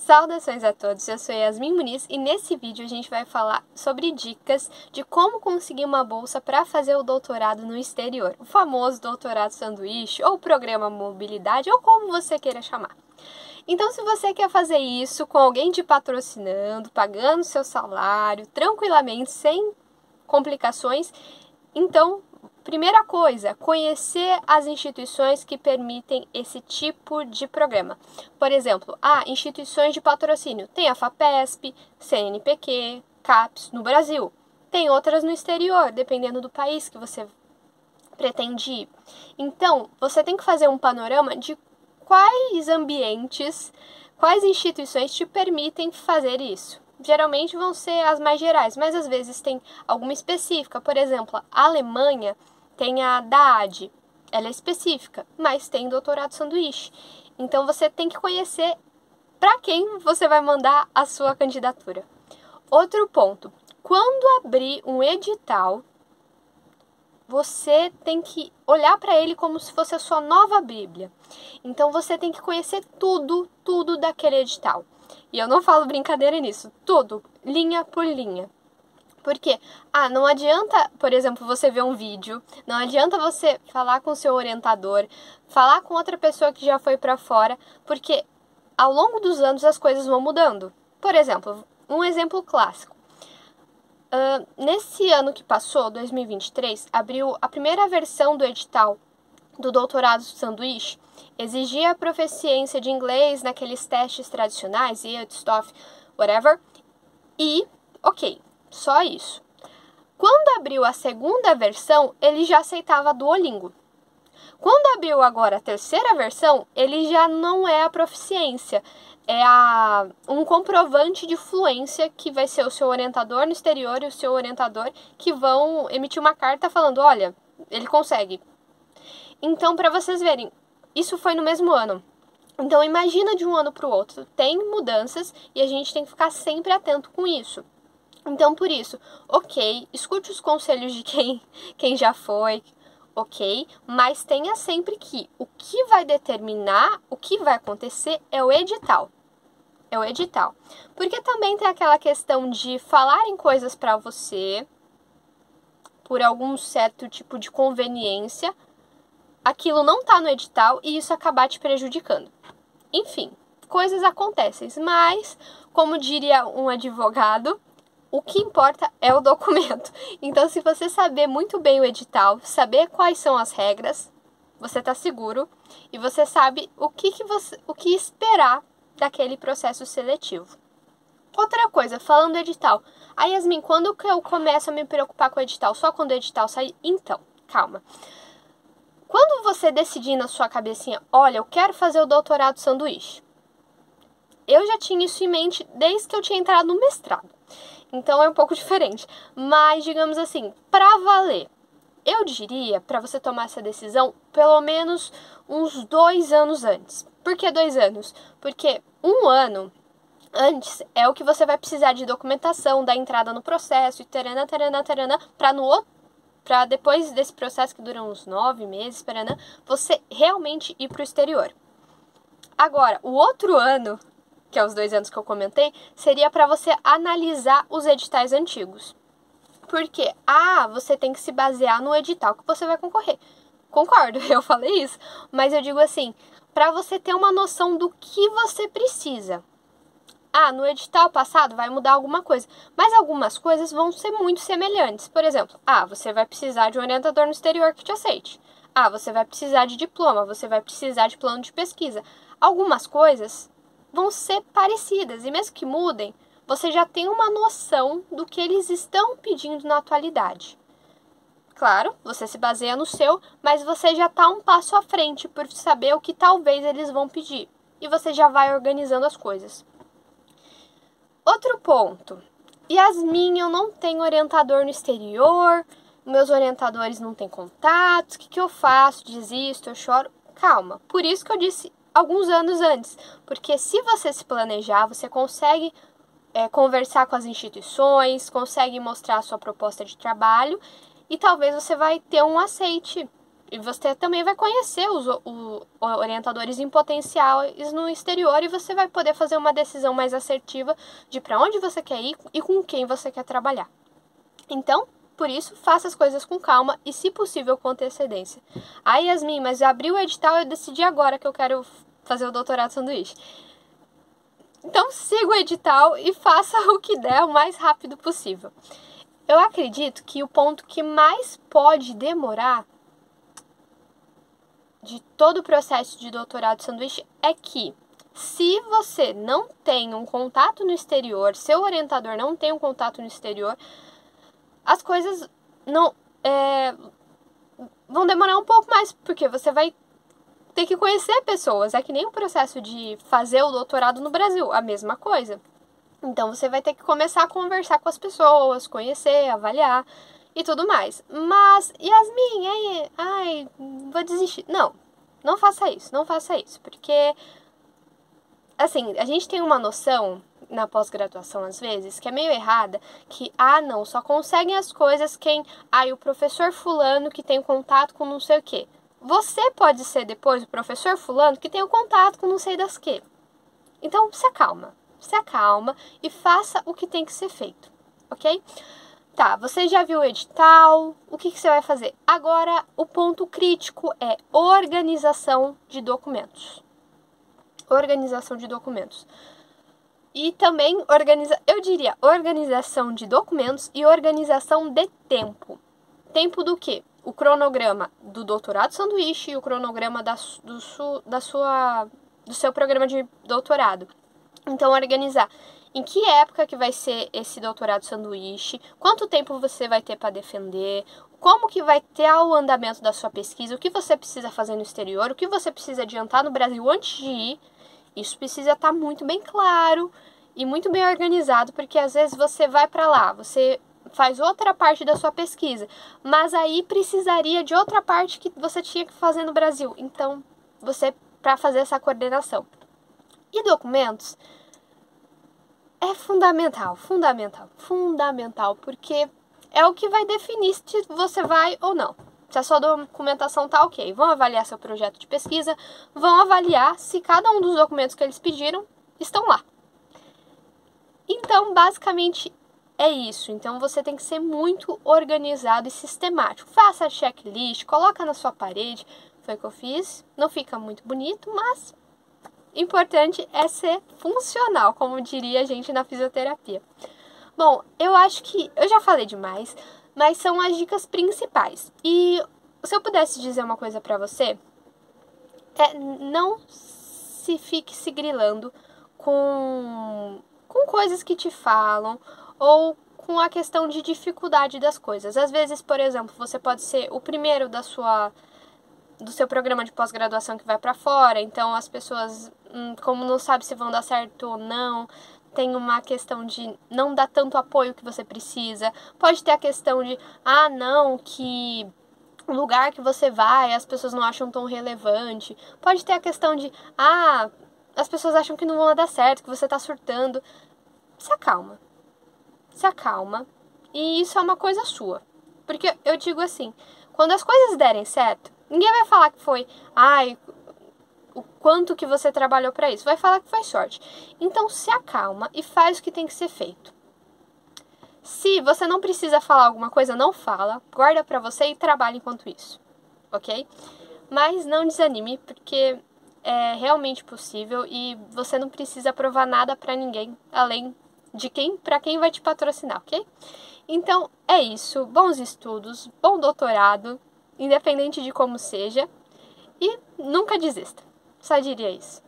Saudações a todos, eu sou Yasmin Muniz e nesse vídeo a gente vai falar sobre dicas de como conseguir uma bolsa para fazer o doutorado no exterior, o famoso doutorado sanduíche ou programa mobilidade ou como você queira chamar. Então, se você quer fazer isso com alguém te patrocinando, pagando seu salário, tranquilamente, sem complicações, então, primeira coisa, conhecer as instituições que permitem esse tipo de programa. Por exemplo, instituições de patrocínio. Tem a FAPESP, CNPq, CAPES no Brasil. Tem outras no exterior, dependendo do país que você pretende ir. Então, você tem que fazer um panorama de quais ambientes, quais instituições te permitem fazer isso. Geralmente vão ser as mais gerais, mas às vezes tem alguma específica. Por exemplo, a Alemanha tem a DAAD, ela é específica, mas tem doutorado sanduíche. Então você tem que conhecer para quem você vai mandar a sua candidatura. Outro ponto, quando abrir um edital, você tem que olhar para ele como se fosse a sua nova Bíblia. Então você tem que conhecer tudo daquele edital. E eu não falo brincadeira nisso, tudo, linha por linha. Porque, não adianta, por exemplo, você ver um vídeo, não adianta você falar com o seu orientador, falar com outra pessoa que já foi para fora, porque ao longo dos anos as coisas vão mudando. Por exemplo, um exemplo clássico. Nesse ano que passou, 2023, abriu a primeira versão do edital do doutorado sanduíche, exigia a proficiência de inglês naqueles testes tradicionais, IELTS, TOEFL, whatever, e, ok, só isso. Quando abriu a segunda versão, ele já aceitava Duolingo. Quando abriu agora a terceira versão, ele já não é a proficiência, é um comprovante de fluência que vai ser o seu orientador no exterior e o seu orientador que vão emitir uma carta falando, olha, ele consegue. Então, para vocês verem, isso foi no mesmo ano. Então, imagina de um ano para o outro. Tem mudanças e a gente tem que ficar sempre atento com isso. Então, por isso, ok, escute os conselhos de quem já foi, ok, mas tenha sempre que o que vai determinar o que vai acontecer é o edital. É o edital. Porque também tem aquela questão de falarem coisas para você por algum certo tipo de conveniência, aquilo não tá no edital e isso acabar te prejudicando. Enfim, coisas acontecem, mas, como diria um advogado, o que importa é o documento. Então, se você saber muito bem o edital, saber quais são as regras, você está seguro e você sabe o que esperar daquele processo seletivo. Outra coisa, falando do edital. Yasmin, quando que eu começo a me preocupar com o edital? Só quando o edital sair? Então, calma. Quando você decidir na sua cabecinha, olha, eu quero fazer o doutorado sanduíche. Eu já tinha isso em mente desde que eu tinha entrado no mestrado. Então é um pouco diferente. Mas, digamos assim, para valer, eu diria, para você tomar essa decisão, pelo menos uns 2 anos antes. Por que 2 anos? Porque 1 ano antes é o que você vai precisar de documentação, da entrada no processo, e tarana, para depois desse processo que dura uns 9 meses, você realmente ir para o exterior. Agora, o outro ano, que é os 2 anos que eu comentei, seria para você analisar os editais antigos. Porque, você tem que se basear no edital que você vai concorrer. Concordo, eu falei isso, mas eu digo assim, para você ter uma noção do que você precisa. No edital passado vai mudar alguma coisa, mas algumas coisas vão ser muito semelhantes. Por exemplo, você vai precisar de um orientador no exterior que te aceite. Você vai precisar de diploma, você vai precisar de plano de pesquisa. Algumas coisas vão ser parecidas e mesmo que mudem, você já tem uma noção do que eles estão pedindo na atualidade. Claro, você se baseia no seu, mas você já está um passo à frente por saber o que talvez eles vão pedir. E você já vai organizando as coisas. Outro ponto. Yasmin, eu não tenho orientador no exterior, meus orientadores não têm contatos, o que eu faço? Desisto, eu choro? Calma, por isso que eu disse alguns anos antes, porque se você se planejar, você consegue conversar com as instituições, consegue mostrar a sua proposta de trabalho e talvez você vai ter um aceite. E você também vai conhecer os orientadores em potenciais no exterior e você vai poder fazer uma decisão mais assertiva de para onde você quer ir e com quem você quer trabalhar. Então, por isso, faça as coisas com calma e, se possível, com antecedência. Ah, Yasmin, mas eu abri o edital e eu decidi agora que eu quero fazer o doutorado sanduíche. Então, siga o edital e faça o que der o mais rápido possível. Eu acredito que o ponto que mais pode demorar de todo o processo de doutorado sanduíche é que, se você não tem um contato no exterior, seu orientador não tem um contato no exterior, as coisas não vão demorar um pouco mais, porque você vai ter que conhecer pessoas. É que nem o processo de fazer o doutorado no Brasil, a mesma coisa. Então, você vai ter que começar a conversar com as pessoas, conhecer, avaliar e tudo mais. Mas, Yasmin, vou desistir. Não faça isso, porque, assim, a gente tem uma noção na pós-graduação, às vezes, que é meio errada, que, só conseguem as coisas quem, o professor fulano que tem contato com não sei o quê. Você pode ser depois o professor fulano que tem o contato com não sei das quê. Então, se acalma e faça o que tem que ser feito, ok? Tá, você já viu o edital, o que você vai fazer? Agora, o ponto crítico é organização de documentos. Organização de documentos. E também, organização de documentos e organização de tempo. Tempo do quê? O cronograma do doutorado sanduíche e o cronograma do seu programa de doutorado. Então, organizar em que época que vai ser esse doutorado sanduíche, quanto tempo você vai ter para defender, como que vai ter o andamento da sua pesquisa, o que você precisa fazer no exterior, o que você precisa adiantar no Brasil antes de ir. Isso precisa estar muito bem claro e muito bem organizado, porque às vezes você vai para lá, você faz outra parte da sua pesquisa, mas aí precisaria de outra parte que você tinha que fazer no Brasil. Então, para fazer essa coordenação. E documentos é fundamental, porque é o que vai definir se você vai ou não. Se a sua documentação tá ok, vão avaliar seu projeto de pesquisa, vão avaliar se cada um dos documentos que eles pediram estão lá. Então, basicamente, é isso. Então, você tem que ser muito organizado e sistemático. Faça a checklist, coloca na sua parede. Foi o que eu fiz. Não fica muito bonito, mas importante é ser funcional, como diria a gente na fisioterapia. Bom, eu acho que eu já falei demais, mas são as dicas principais. E se eu pudesse dizer uma coisa pra você, não se fique se grilando com coisas que te falam ou com a questão de dificuldade das coisas. Às vezes, por exemplo, você pode ser o primeiro do seu programa de pós-graduação que vai para fora, então as pessoas, como não sabem se vão dar certo ou não, tem uma questão de não dar tanto apoio que você precisa. Pode ter a questão de, que o lugar que você vai as pessoas não acham tão relevante. Pode ter a questão de, as pessoas acham que não vão dar certo, que você tá surtando. Se acalma. E isso é uma coisa sua. Porque eu digo assim, quando as coisas derem certo, ninguém vai falar que foi, o quanto que você trabalhou para isso. Vai falar que foi sorte. Então, se acalma e faz o que tem que ser feito. Se você não precisa falar alguma coisa, não fala. Guarda para você e trabalha enquanto isso. Ok? Mas não desanime, porque é realmente possível e você não precisa provar nada para ninguém, além de para quem vai te patrocinar, ok? Então, é isso. Bons estudos, bom doutorado, independente de como seja. E nunca desista. Só diria isso.